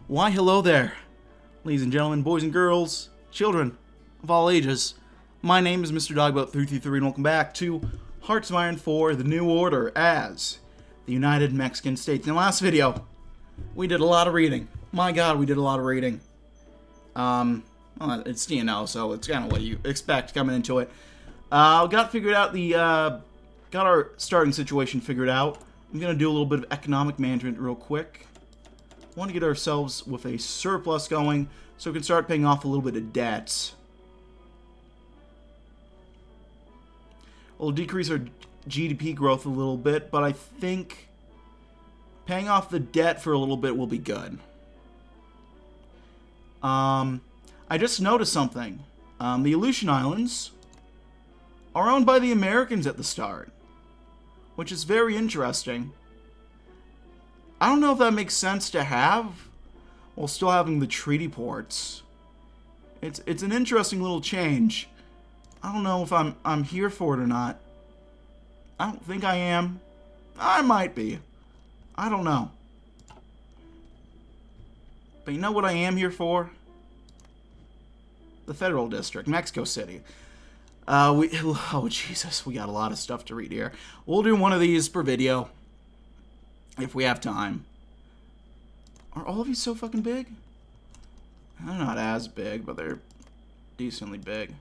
Why, hello there, ladies and gentlemen, boys and girls, children of all ages. My name is Mr. Dogbot333, and welcome back to Hearts of Iron 4, The New Order as the United Mexican States. In the last video, we did a lot of reading. My god, we did a lot of reading. Well, it's TNO, so it's kind of what you expect coming into it. Got our starting situation figured out. I'm going to do a little bit of economic management real quick. Want to get ourselves with a surplus going so we can start paying off a little bit of debts. We'll decrease our GDP growth a little bit, but I think paying off the debt for a little bit will be good. I just noticed something. The Aleutian Islands are owned by the Americans at the start, which is very interesting. I don't know if that makes sense to have while still having the treaty ports. It's an interesting little change. I don't know if I'm here for it or not. I don't think I am. I might be. I don't know. But you know what I am here for? The Federal District, Mexico City. Oh Jesus, we got a lot of stuff to read here. We'll do one of these per video if we have time. Are all of you so fucking big? They're not as big, but they're decently big.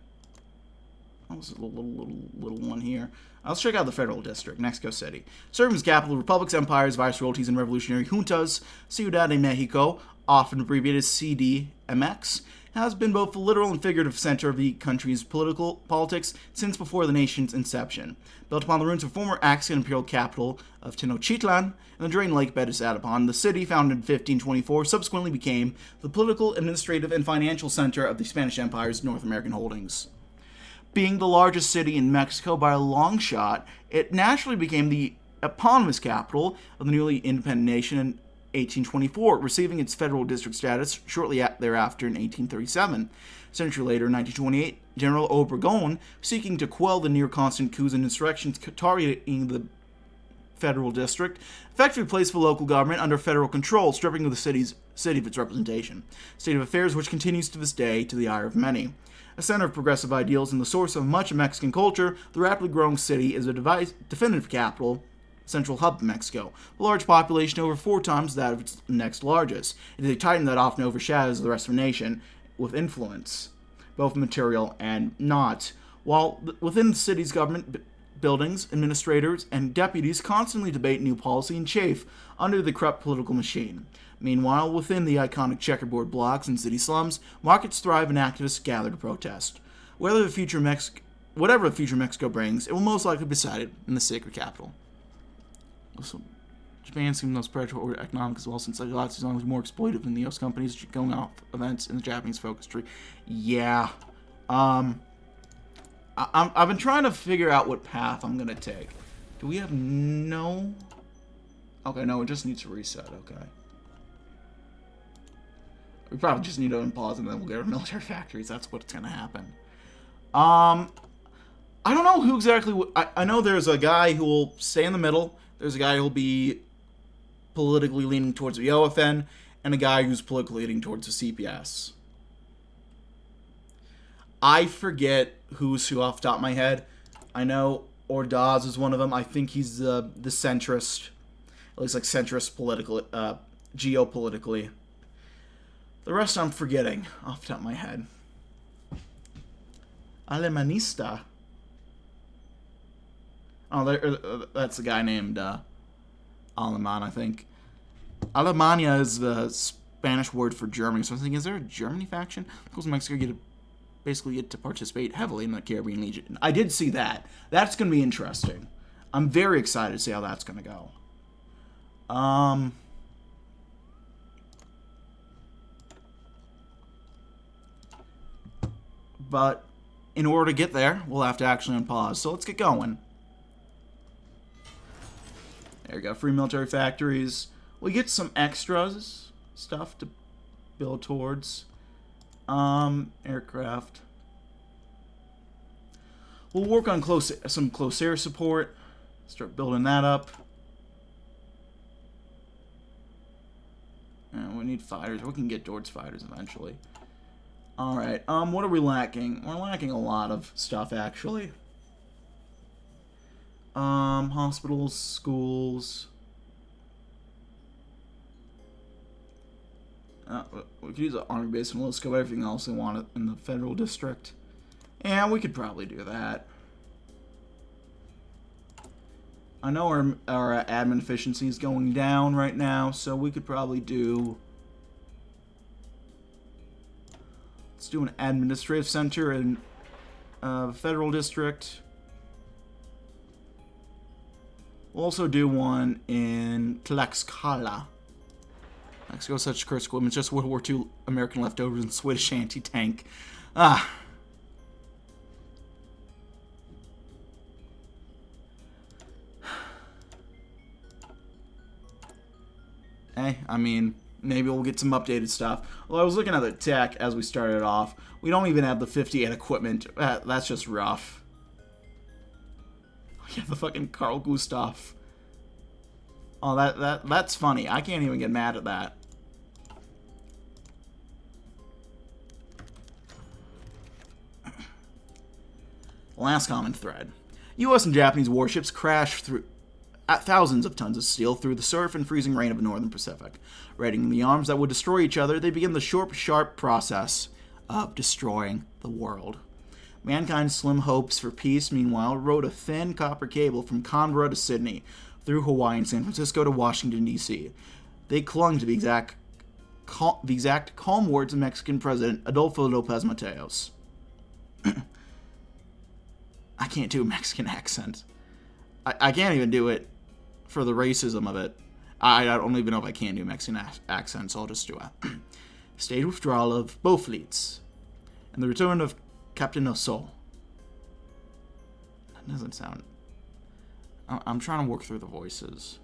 Oh, this is a little one here. Let's check out the Federal District, Mexico City. Serving as capital of republics, empires, viceroyalties, and revolutionary juntas, Ciudad de Mexico, often abbreviated CDMX, has been both the literal and figurative center of the country's politics since before the nation's inception. Built upon the ruins of former Aztec imperial capital of Tenochtitlan and the drained lake bed is sat upon, the city, founded in 1524, subsequently became the political, administrative, and financial center of the Spanish Empire's North American holdings. Being the largest city in Mexico by a long shot, it naturally became the eponymous capital of the newly independent nation in 1824, receiving its federal district status shortly thereafter in 1837. A century later, in 1928, General Obregón, seeking to quell the near-constant coups and insurrections targeting the federal district, effectively placed the local government under federal control, stripping the city of its representation. A state of affairs which continues to this day to the ire of many. A center of progressive ideals and the source of much of Mexican culture, the rapidly growing city is a definitive capital, central hub of Mexico, a large population over 4 times that of its next largest. It is a titan that often overshadows the rest of the nation with influence, both material and not. While within the city's government buildings, administrators, and deputies constantly debate new policy and chafe under the corrupt political machine. Meanwhile, within the iconic checkerboard blocks and city slums, markets thrive and activists gather to protest. Whatever the future Mexico brings, it will most likely be decided in the sacred capital. Also, Japan seems most predatory economic as well, since the last is more exploitive than the U.S. companies going off events in the Japanese focus tree. Yeah. I've been trying to figure out what path I'm going to take. Do we have no... Okay, no, it just needs to reset, okay. We probably just need to unpause and then we'll get our military factories. That's what's going to happen. I don't know who exactly... I know there's a guy who will stay in the middle. There's a guy who will be politically leaning towards the OFN, and a guy who's politically leaning towards the CPS. I forget who's who off the top of my head. I know Ordaz is one of them. I think he's the centrist, at least like centrist geopolitically. The rest I'm forgetting off the top of my head. Alemanista. Oh, that's a guy named Aleman, I think. Alemania is the Spanish word for Germany, so I was thinking, is there a Germany faction? Because Mexico basically get to participate heavily in the Caribbean Legion. I did see that. That's going to be interesting. I'm very excited to see how that's going to go. But in order to get there, we'll have to actually unpause. So let's get going. There we go. Free military factories. We get some extras stuff to build towards. Aircraft. We'll work on some close air support. Start building that up. We need fighters. We can get towards fighters eventually. Alright, what are we lacking? We're lacking a lot of stuff, actually. Hospitals, schools. We could use an army base and let's go everything else they want in the federal district. Yeah, we could probably do that. I know our admin efficiency is going down right now, so we could probably do... Let's do an administrative center in federal district. We'll also do one in Tlaxcala. Mexico such cursed equipment, just World War II American leftovers and Swedish anti-tank. Hey, I mean, maybe we'll get some updated stuff. Well, I was looking at the tech as we started off. We don't even have the 58 equipment. That's just rough. Yeah, the fucking Carl Gustav. Oh, that's funny. I can't even get mad at that. Last common thread. U.S. and Japanese warships crash through thousands of tons of steel through the surf and freezing rain of the Northern Pacific. Readying the arms that would destroy each other, they begin the short, sharp process of destroying the world. Mankind's slim hopes for peace, meanwhile, rode a thin copper cable from Canberra to Sydney, through Hawaii and San Francisco to Washington, D.C. They clung to the exact calm words of Mexican President Adolfo López Mateos. I can't do a Mexican accent. I can't even do it for the racism of it. I don't even know if I can do Mexican accents, so I'll just do it. Stage withdrawal of both fleets, and the return of Captain Oso. That doesn't sound... I'm trying to work through the voices.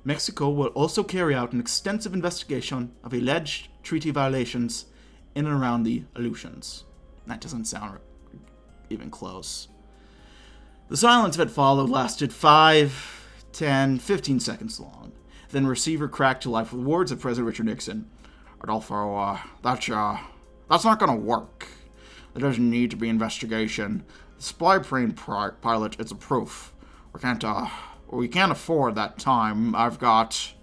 Mexico will also carry out an extensive investigation of alleged treaty violations in and around the Aleutians. That doesn't sound even close. The silence that followed lasted 5, 10, 15 seconds long. Then the receiver cracked to life with words of President Richard Nixon. Adolfo, that's not gonna work. There doesn't need to be investigation. The spy plane pilot is a proof. We can't afford that time. I've got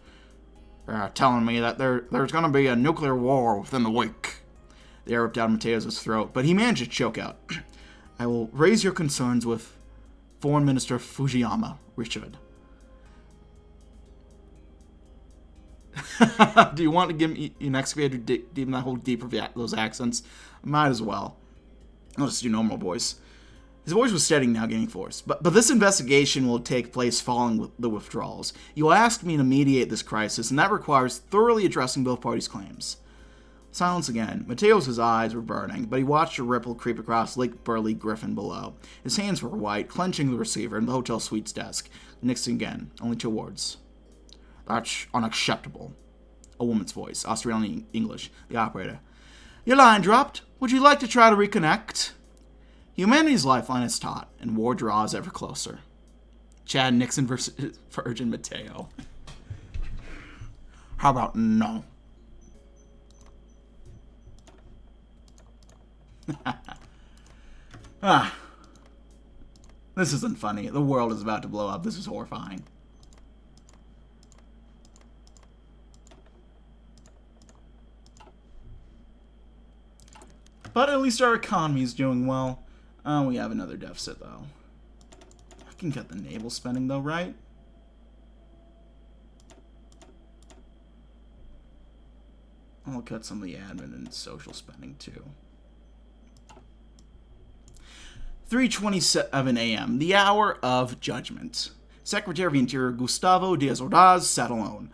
telling me that there's gonna be a nuclear war within the week. The air ripped out of Mateos' throat, but he managed to choke out. I will raise your concerns with Foreign Minister Fujiyama, Richard. Do you want to give me an excavator deep in that whole deeper those accents? Might as well. I'll just do normal voice. His voice was steady, now gaining force. But this investigation will take place following the withdrawals. You asked me to mediate this crisis, and that requires thoroughly addressing both parties' claims. Silence again. Mateos' eyes were burning, but he watched a ripple creep across Lake Burley Griffin below. His hands were white, clenching the receiver in the hotel suite's desk. Nixon again. Only 2 words. That's unacceptable. A woman's voice. Australian English. The operator. Your line dropped. Would you like to try to reconnect? Humanity's lifeline is taut, and war draws ever closer. Chad Nixon versus Virgin Mateo. How about no? This isn't funny. The world is about to blow up. This is horrifying. But at least our economy is doing well. We have another deficit, though. I can cut the naval spending, though, right? I'll cut some of the admin and social spending, too. 3:27 a.m., the hour of judgment. Secretary of the Interior Gustavo Diaz Ordaz sat alone.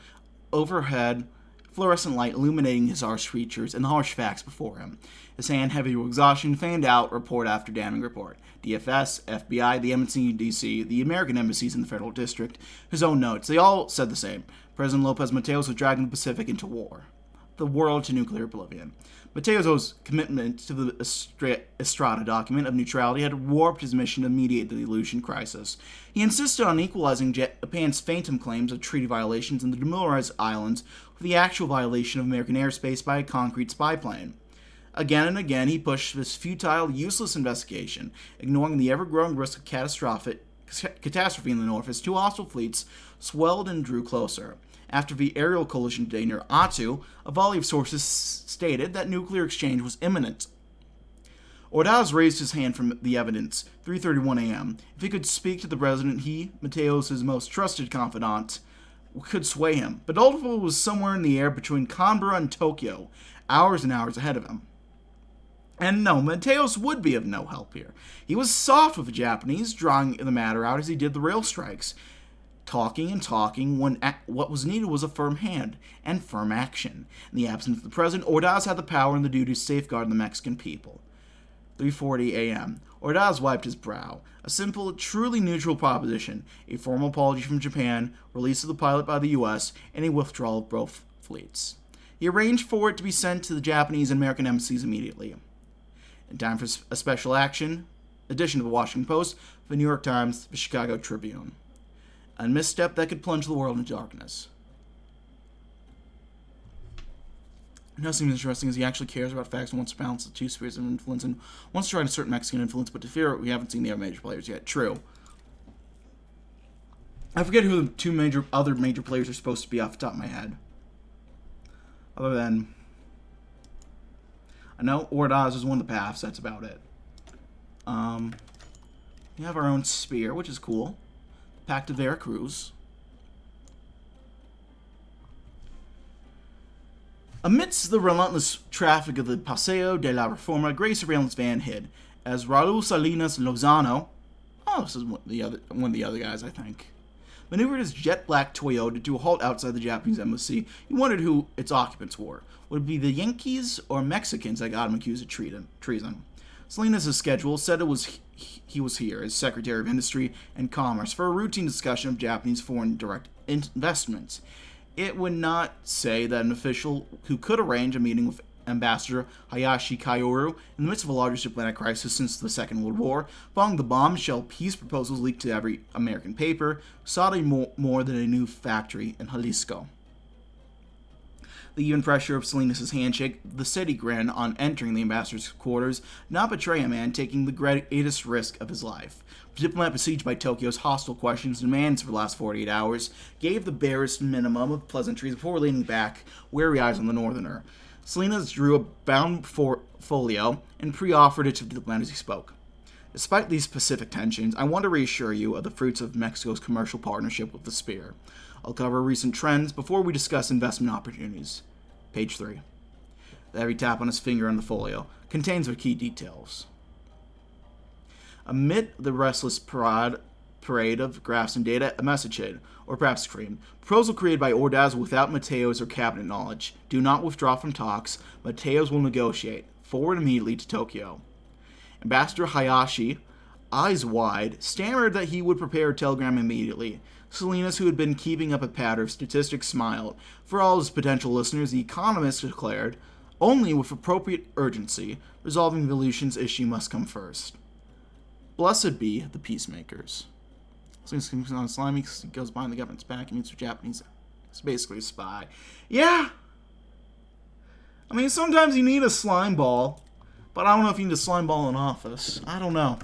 Overhead, fluorescent light illuminating his harsh features and the harsh facts before him. His hand, heavy with exhaustion, fanned out report after damning report. DFS, FBI, the embassy in D.C., the American embassies in the federal district, his own notes, they all said the same. President López Mateos was dragging the Pacific into war. the world to nuclear oblivion. Mateo's commitment to the Estrada document of neutrality had warped his mission to mediate the Aleutian crisis. He insisted on equalizing Japan's phantom claims of treaty violations in the demilitarized islands with the actual violation of American airspace by a concrete spy plane. Again and again, he pushed this futile, useless investigation, ignoring the ever-growing risk of catastrophe in the North as two hostile fleets swelled and drew closer. After the aerial collision day near Attu, a volley of sources stated that nuclear exchange was imminent. Ordaz raised his hand from the evidence, 3:31 a.m. If he could speak to the president, he, Mateos, his most trusted confidant, could sway him. But Adolfo was somewhere in the air between Canberra and Tokyo, hours and hours ahead of him. And no, Mateos would be of no help here. He was soft with the Japanese, drawing the matter out as he did the rail strikes. Talking and talking when what was needed was a firm hand and firm action. In the absence of the president, Ordaz had the power and the duty to safeguard the Mexican people. 3:40 a.m. Ordaz wiped his brow. A simple, truly neutral proposition, a formal apology from Japan, release of the pilot by the U.S., and a withdrawal of both fleets. He arranged for it to be sent to the Japanese and American embassies immediately. In time for a special edition of the Washington Post, the New York Times, the Chicago Tribune. A misstep that could plunge the world into darkness. What seems interesting is he actually cares about facts and wants to balance the two spheres of influence and wants to try to assert Mexican influence, but to fear it, we haven't seen the other major players yet. True. I forget who the two other major players are supposed to be off the top of my head. Other than... I know Ordaz is one of the paths, that's about it. We have our own spear, which is cool. Pact of Veracruz. Amidst the relentless traffic of the Paseo de la Reforma, a gray surveillance van hid as Raul Salinas Lozano, this is one of the other guys, I think, maneuvered his jet-black Toyota to a halt outside the Japanese embassy. He wondered who its occupants were. Would it be the Yankees or Mexicans that got him accused of treason? Salinas' schedule said he was here as Secretary of Industry and Commerce for a routine discussion of Japanese foreign direct investments. It would not say that an official who could arrange a meeting with Ambassador Hayashi Kaioru in the midst of a largest diplomatic crisis since the Second World War, following the bombshell peace proposals leaked to every American paper, sought more than a new factory in Jalisco. The even pressure of Salinas' handshake, the steady grin on entering the ambassador's quarters, not betray a man taking the greatest risk of his life. The diplomat besieged by Tokyo's hostile questions and demands for the last 48 hours gave the barest minimum of pleasantries before leaning back, wary eyes on the northerner. Salinas drew a bound folio and pre-offered it to the diplomat as he spoke. Despite these specific tensions, I want to reassure you of the fruits of Mexico's commercial partnership with the Spear. I'll cover recent trends before we discuss investment opportunities. Page 3. The heavy tap on his finger on the folio contains the key details. Amid the restless parade of graphs and data, a message hid, or perhaps screamed. Proposal created by Ordaz without Mateos or cabinet knowledge. Do not withdraw from talks. Mateos will negotiate. Forward immediately to Tokyo. Ambassador Hayashi, eyes wide, stammered that he would prepare a telegram immediately. Salinas, who had been keeping up a patter of statistics, smiled. For all his potential listeners, the economist declared, only with appropriate urgency, resolving the Aleutian's issue must come first. Blessed be the peacemakers. Salinas comes on slimy, he goes behind the government's back, he meets with Japanese. It's basically a spy. Yeah! I mean, sometimes you need a slime ball, but I don't know if you need a slime ball in office. I don't know.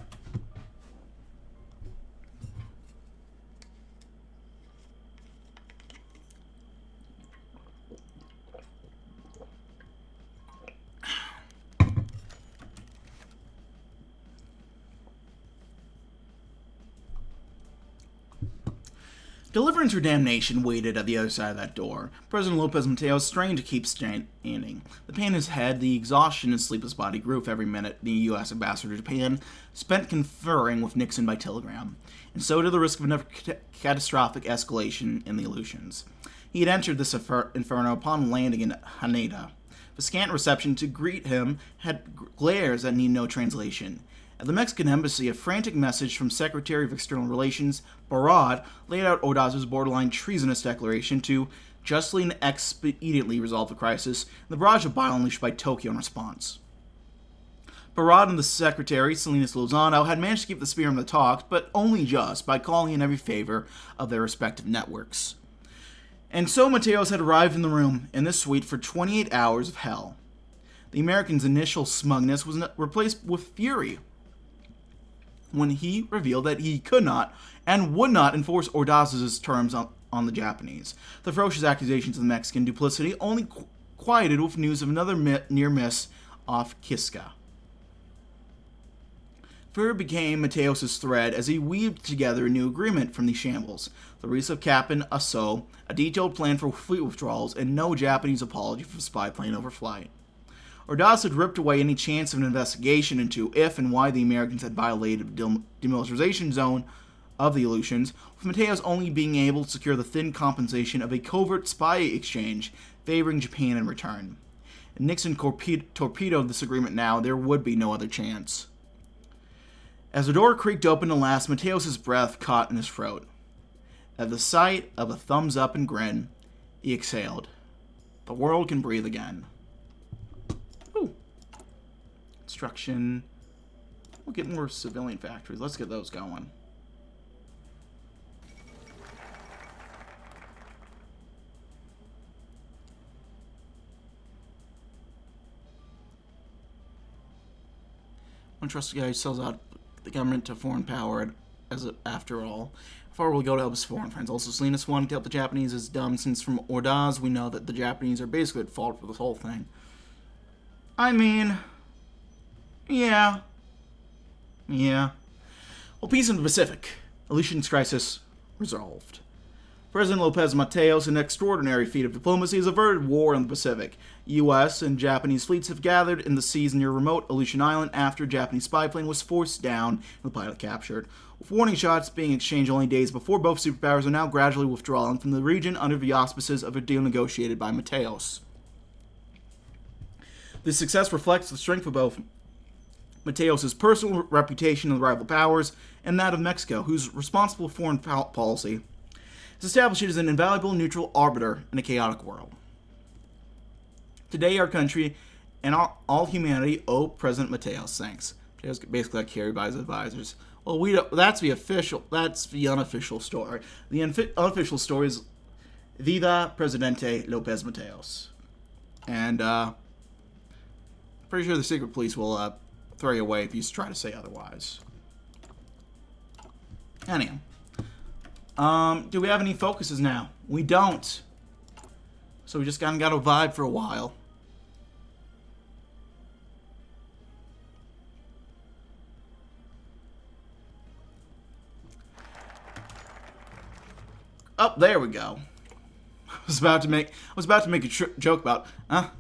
Deliverance or damnation waited at the other side of that door. President Lopez Mateos strained to keep standing. The pain in his head, the exhaustion in his sleepless body grew with every minute the U.S. ambassador to Japan spent conferring with Nixon by telegram, and so did the risk of another catastrophic escalation in the Aleutians. He had entered this inferno upon landing in Haneda. The scant reception to greet him had glares that need no translation. At the Mexican embassy, a frantic message from Secretary of External Relations, Barad, laid out Ordaz's borderline treasonous declaration to justly and expediently resolved the crisis, and the barrage of bile unleashed by Tokyo in response. Barad and the secretary, Salinas Lozano, had managed to keep the spear in the talks, but only just by calling in every favor of their respective networks. And so Mateos had arrived in the room, in this suite, for 28 hours of hell. The American's initial smugness was replaced with fury when he revealed that he could not and would not enforce Ordaz's terms on the Japanese. The ferocious accusations of Mexican duplicity only quieted with news of another near miss off Kiska. Fear became Mateos' thread as he weaved together a new agreement from these shambles. The release of Captain Asso, a detailed plan for fleet withdrawals, and no Japanese apology for spy plane overflight. Ordaz had ripped away any chance of an investigation into if and why the Americans had violated the demilitarization zone of the Aleutians, with Mateos only being able to secure the thin compensation of a covert spy exchange favoring Japan in return. If Nixon torpedoed this agreement now, there would be no other chance. As the door creaked open at last, Mateos' breath caught in his throat. At the sight of a thumbs up and grin, he exhaled. The world can breathe again. Ooh. Construction. We'll get more civilian factories. Let's get those going. One trusted guy who sells out the government to foreign power after all. Far will go to help his foreign friends. Also, Salinas wanting to help the Japanese is dumb, since from Ordaz we know that the Japanese are basically at fault for this whole thing. I mean, yeah. Well, peace in the Pacific. Aleutian's crisis resolved. President Lopez Mateos, an extraordinary feat of diplomacy, has averted war in the Pacific. U.S. and Japanese fleets have gathered in the seas near remote Aleutian Island after a Japanese spy plane was forced down and the pilot captured. With warning shots being exchanged only days before, both superpowers are now gradually withdrawing from the region under the auspices of a deal negotiated by Mateos. This success reflects the strength of both Mateos' personal reputation in the rival powers and that of Mexico, whose responsible foreign policy has established it as an invaluable neutral arbiter in a chaotic world. Today, our country and all humanity owe President Mateos thanks. Mateos basically got carried by his advisors. Well, that's the unofficial story. The unofficial story is Viva Presidente Lopez Mateos. And pretty sure the secret police will throw you away if you try to say otherwise. Anyhow. Do we have any focuses now? We don't. So we just kind of got to vibe for a while. Oh, there we go. I was about to make a joke about,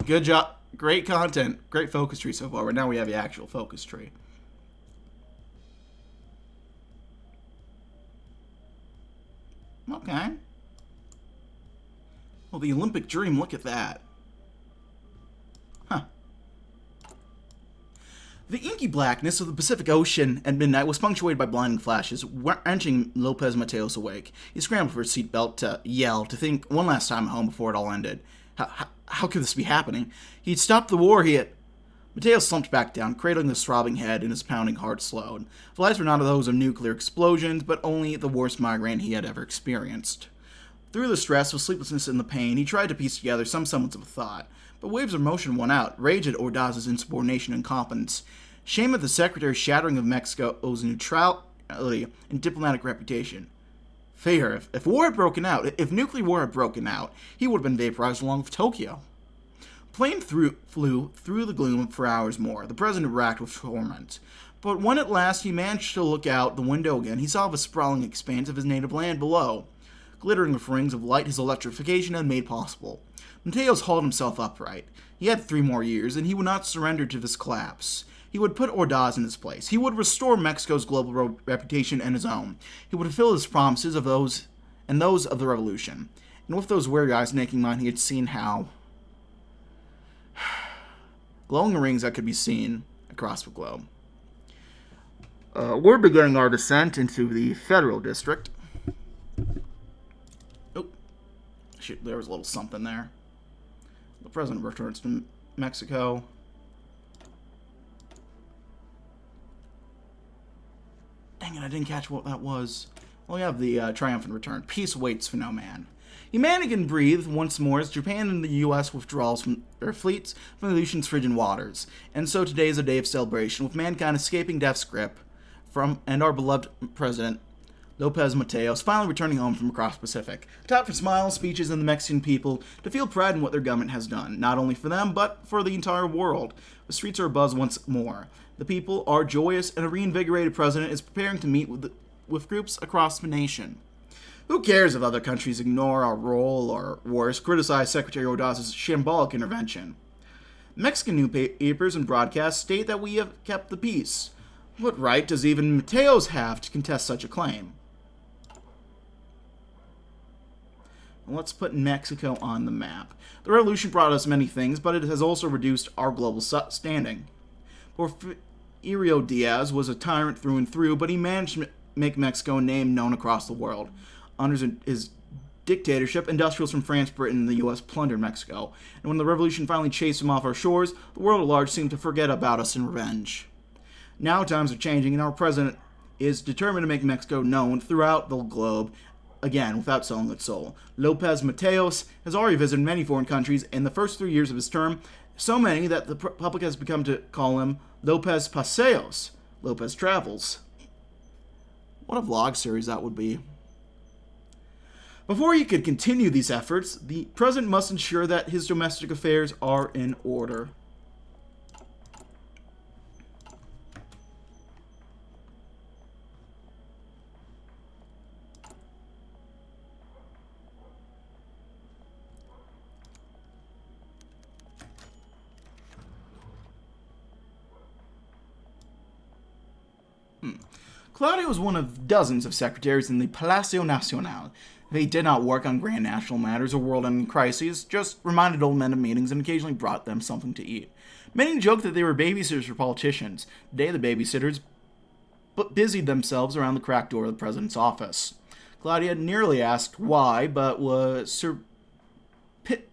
good job, great content, great focus tree so far, but now we have the actual focus tree. Okay. Well, the Olympic dream, look at that. Huh. The inky blackness of the Pacific Ocean at midnight was punctuated by blinding flashes, wrenching Lopez Mateos awake. He scrambled for his seatbelt to yell, to think one last time at home before it all ended. How could this be happening? He'd stopped the war, Mateos slumped back down, cradling his throbbing head, and his pounding heart slowed. The lights were not those of nuclear explosions, but only the worst migraine he had ever experienced. Through the stress, the sleeplessness, and the pain, he tried to piece together some semblance of a thought. But waves of emotion won out, rage at Ordaz's insubordination and incompetence, shame at the Secretary's shattering of Mexico's neutrality and diplomatic reputation. Fear, if war had broken out, if nuclear war had broken out, he would have been vaporized along with Tokyo. Plane flew through the gloom for hours more. The president racked with torment. But when at last he managed to look out the window again, he saw the sprawling expanse of his native land below, glittering with rings of light his electrification had made possible. Mateos hauled himself upright. He had 3 more years, and he would not surrender to this collapse. He would put Ordaz in his place. He would restore Mexico's global reputation and his own. He would fulfill his promises of those of the revolution. And with those weary eyes and aching mind, he had seen how glowing rings that could be seen across the globe. We're beginning our descent into the Federal District. Oh, there was a little something there. The president returns to Mexico. Dang it, I didn't catch what that was. Well, we have the triumphant return. Peace waits for no man. Humanity can breathe once more as Japan and the U.S. withdraws from their fleets from the Aleutian's frigid waters. And so today is a day of celebration, with mankind escaping death's grip and our beloved president, Lopez Mateos, finally returning home from across the Pacific. Atop for smiles, speeches, and the Mexican people to feel pride in what their government has done, not only for them, but for the entire world. The streets are abuzz once more. The people are joyous, and a reinvigorated president is preparing to meet with groups across the nation. Who cares if other countries ignore our role or, worse, criticize Secretary Ordaz's shambolic intervention? Mexican newspapers and broadcasts state that we have kept the peace. What right does even Mateos have to contest such a claim? Let's put Mexico on the map. The revolution brought us many things, but it has also reduced our global standing. Porfirio Diaz was a tyrant through and through, but he managed to make Mexico a name known across the world. Under his dictatorship, industrials from France, Britain, and the U.S. plundered Mexico, and when the revolution finally chased him off our shores, the world at large seemed to forget about us in revenge. Now times are changing, and our president is determined to make Mexico known throughout the globe, again, without selling its soul. Lopez Mateos has already visited many foreign countries in the first 3 years of his term, so many that the public has become to call him Lopez Paseos, Lopez Travels. What a vlog series that would be. Before he could continue these efforts, the president must ensure that his domestic affairs are in order. Claudio was one of dozens of secretaries in the Palacio Nacional. They did not work on grand national matters or world-ending crises, just reminded old men of meetings and occasionally brought them something to eat. Many joked that they were babysitters for politicians. Today, the babysitters busied themselves around the cracked door of the president's office. Claudia nearly asked why, but was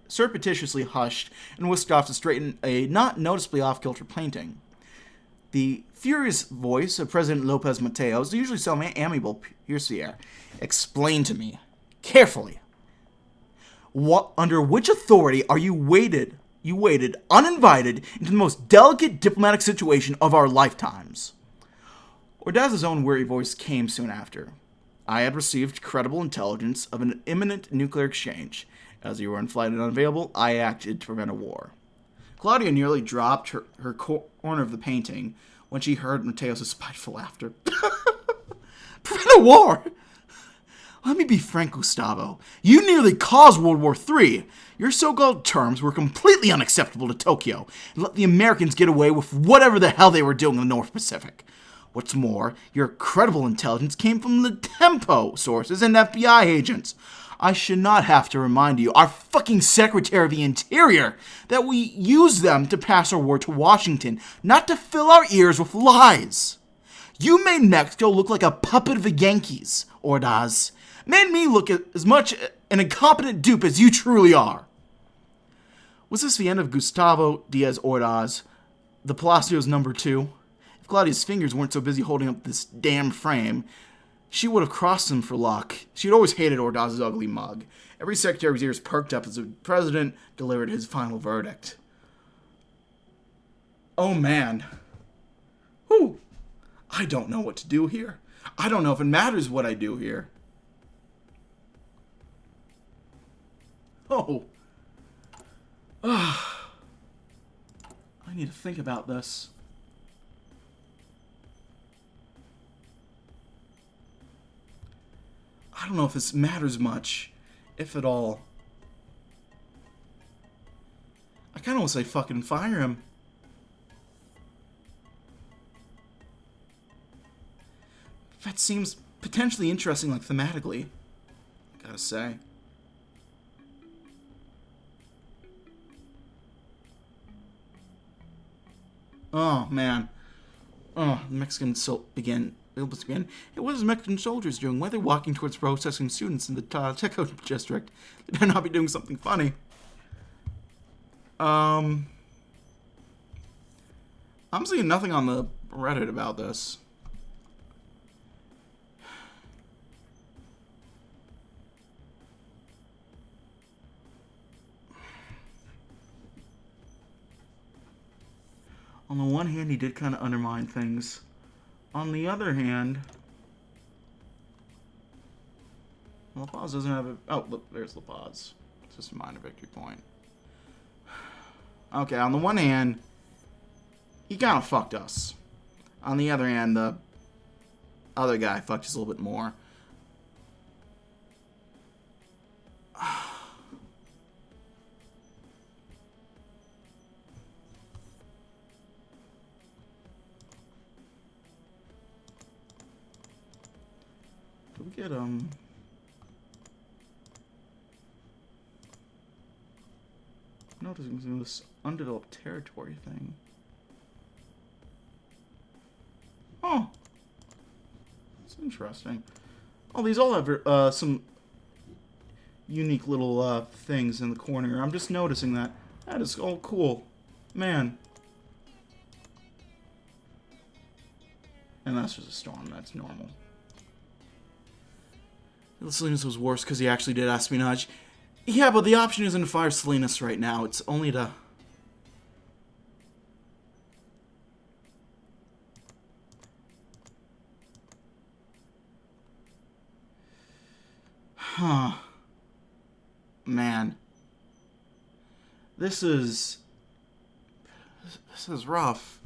surreptitiously hushed and whisked off to straighten a not noticeably off-kilter painting. The furious voice of President Lopez Mateos, usually so amiable, pierced the air. Explain to me, carefully, under which authority are you waded uninvited into the most delicate diplomatic situation of our lifetimes? Ordaz's own weary voice came soon after. I had received credible intelligence of an imminent nuclear exchange. As you were in flight and unavailable, I acted to prevent a war. Claudia nearly dropped her corner of the painting when she heard Mateos' spiteful laughter. Prevent a war? Let me be frank, Gustavo. You nearly caused World War III. Your so-called terms were completely unacceptable to Tokyo, and let the Americans get away with whatever the hell they were doing in the North Pacific. What's more, your credible intelligence came from the Tempo sources and FBI agents. I should not have to remind you, our fucking Secretary of the Interior, that we use them to pass our word to Washington, not to fill our ears with lies. You made Mexico look like a puppet of the Yankees, Ordaz. Made me look as much an incompetent dupe as you truly are. Was this the end of Gustavo Diaz Ordaz, the Palacio's number 2? If Claudia's fingers weren't so busy holding up this damn frame, she would have crossed him for luck. She'd always hated Ordaz's ugly mug. Every secretary's ears perked up as the president delivered his final verdict. Oh man. Whew. I don't know what to do here. I don't know if it matters what I do here. Oh. I need to think about this. I don't know if this matters much, if at all. I kind of want to say fucking fire him. That seems potentially interesting, like, thematically. Gotta say. Oh, man. Oh, the Mexicans began Again, what is Mexican soldiers doing? Why are they walking towards processing students in the TNO district? They better not be doing something funny. I'm seeing nothing on the Reddit about this. On the one hand, he did kind of undermine things. On the other hand, La Paz doesn't have a... Oh, look, there's La Paz. It's just a minor victory point. Okay, on the one hand, he kind of fucked us. On the other hand, the other guy fucked us a little bit more. Did we get, noticing this undeveloped territory thing. Oh, it's interesting. Oh, these all have some unique little things in the corner. I'm just noticing that. That is all cool, man. And that's just a storm. That's normal. Salinas was worse because he actually did espionage. Yeah, but the option isn't to fire Salinas right now. It's only to... Huh. Man. This is rough.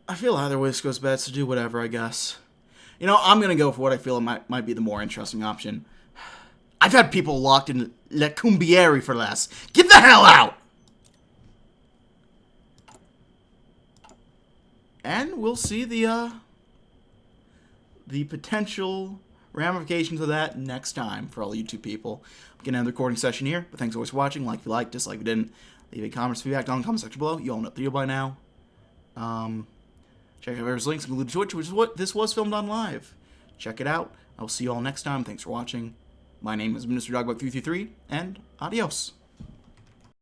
I feel either way this goes best to do whatever, I guess. You know, I'm going to go for what I feel might be the more interesting option. I've had people locked in Le Cumbieri for less. Get the hell out! And we'll see the potential ramifications of that next time for all YouTube people. I'm going to end the recording session here, but thanks always for watching. Like if you liked, dislike if you didn't. Leave a comment, feedback down in the comment section below. You all know the video by now. Check out various links, including Twitch, which is what this was filmed on live. Check it out. I will see you all next time. Thanks for watching. My name is Mr. Dogbuck333, and adios.